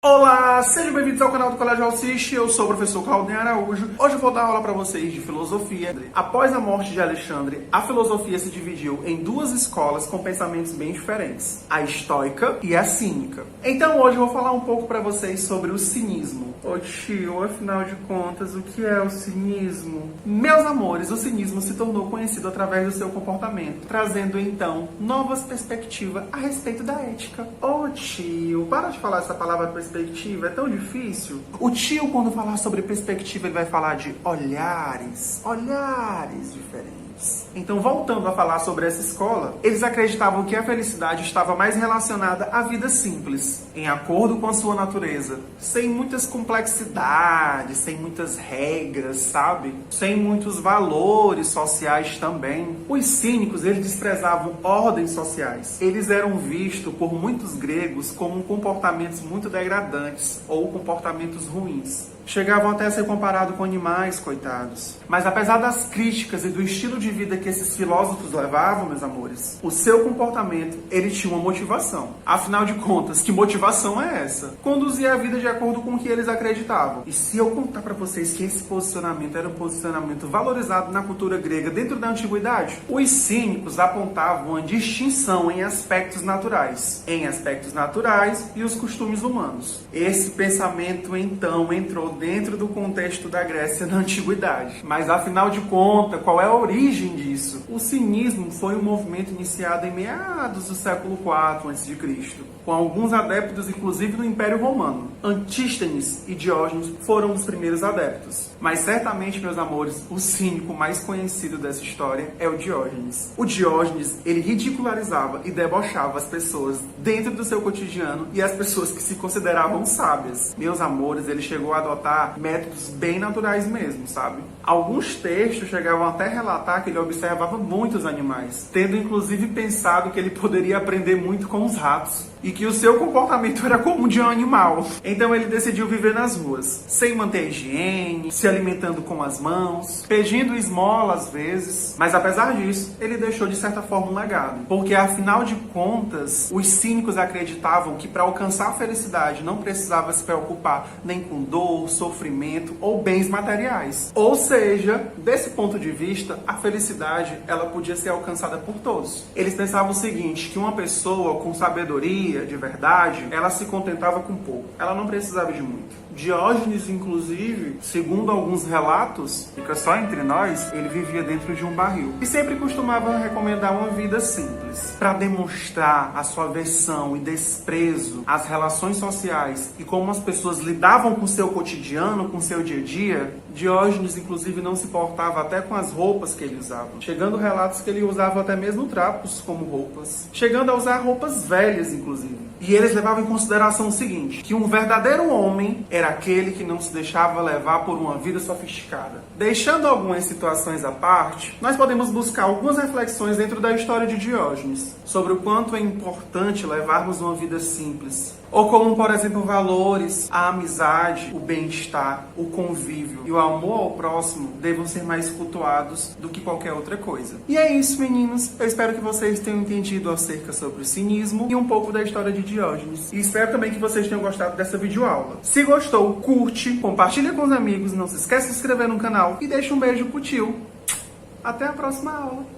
Olá, sejam bem-vindos ao canal do Colégio Alciste, eu sou o professor Claudinei Araújo. Hoje eu vou dar aula para vocês de filosofia. Após a morte de Alexandre, a filosofia se dividiu em duas escolas com pensamentos bem diferentes, a estoica e a cínica. Então hoje eu vou falar um pouco para vocês sobre o cinismo. Ô tio, afinal de contas, o que é o cinismo? Meus amores, o cinismo se tornou conhecido através do seu comportamento, trazendo então novas perspectivas a respeito da ética. Ô tio, para de falar essa palavra perspectiva, é tão difícil. O tio, quando falar sobre perspectiva, ele vai falar de olhares diferentes. Então, voltando a falar sobre essa escola, eles acreditavam que a felicidade estava mais relacionada à vida simples, em acordo com a sua natureza, sem muitas complexidades, sem muitas regras, sabe? Sem muitos valores sociais também. Os cínicos, eles desprezavam ordens sociais. Eles eram vistos por muitos gregos como comportamentos muito degradantes ou comportamentos ruins. Chegavam até a ser comparados com animais, coitados. Mas apesar das críticas e do estilo de vida que esses filósofos levavam, meus amores, o seu comportamento, ele tinha uma motivação. Afinal de contas, que motivação é essa? Conduzir a vida de acordo com o que eles acreditavam. E se eu contar para vocês que esse posicionamento era um posicionamento valorizado na cultura grega dentro da antiguidade, os cínicos apontavam uma distinção em aspectos naturais. E os costumes humanos. Esse pensamento, então, entrou dentro do contexto da Grécia na antiguidade. Mas afinal de contas, qual é a origem disso? O cinismo foi um movimento iniciado em meados do século IV a.C., com alguns adeptos inclusive no Império Romano. Antístenes e Diógenes foram os primeiros adeptos. Mas certamente, meus amores, o cínico mais conhecido dessa história é o Diógenes. O Diógenes, ele ridicularizava e debochava as pessoas dentro do seu cotidiano e as pessoas que se consideravam sábias. Meus amores, ele chegou a adotar métodos bem naturais mesmo, sabe? Alguns textos chegavam até a relatar que ele observava muitos animais, tendo inclusive pensado que ele poderia aprender muito com os ratos e que o seu comportamento era como o de um animal. Então ele decidiu viver nas ruas, sem manter higiene, se alimentando com as mãos, pedindo esmola às vezes. Mas apesar disso, ele deixou de certa forma um legado, porque afinal de contas, os cínicos acreditavam que para alcançar a felicidade não precisava se preocupar nem com dor, sofrimento ou bens materiais. Ou seja, desse ponto de vista, a felicidade ela podia ser alcançada por todos. Eles pensavam o seguinte, que uma pessoa com sabedoria de verdade, ela se contentava com pouco. Ela não precisava de muito. Diógenes, inclusive, segundo alguns relatos, fica só entre nós, ele vivia dentro de um barril. E sempre costumava recomendar uma vida simples. Para demonstrar a sua aversão e desprezo às relações sociais e como as pessoas lidavam com o seu cotidiano, com o seu dia a dia, Diógenes, inclusive, não se portava até com as roupas que ele usava. Chegando relatos que ele usava até mesmo trapos como roupas. Chegando a usar roupas velhas, inclusive. E eles levavam em consideração o seguinte, que um verdadeiro homem era aquele que não se deixava levar por uma vida sofisticada. Deixando algumas situações à parte, nós podemos buscar algumas reflexões dentro da história de Diógenes, sobre o quanto é importante levarmos uma vida simples. Ou como, por exemplo, valores, a amizade, o bem-estar, o convívio e o amor ao próximo devam ser mais cultuados do que qualquer outra coisa. E é isso, meninos. Eu espero que vocês tenham entendido acerca sobre o cinismo e um pouco da história de Diógenes. E espero também que vocês tenham gostado dessa videoaula. Se gostou, curte, compartilha com os amigos, não se esqueça de se inscrever no canal e deixa um beijo pro tio. Até a próxima aula.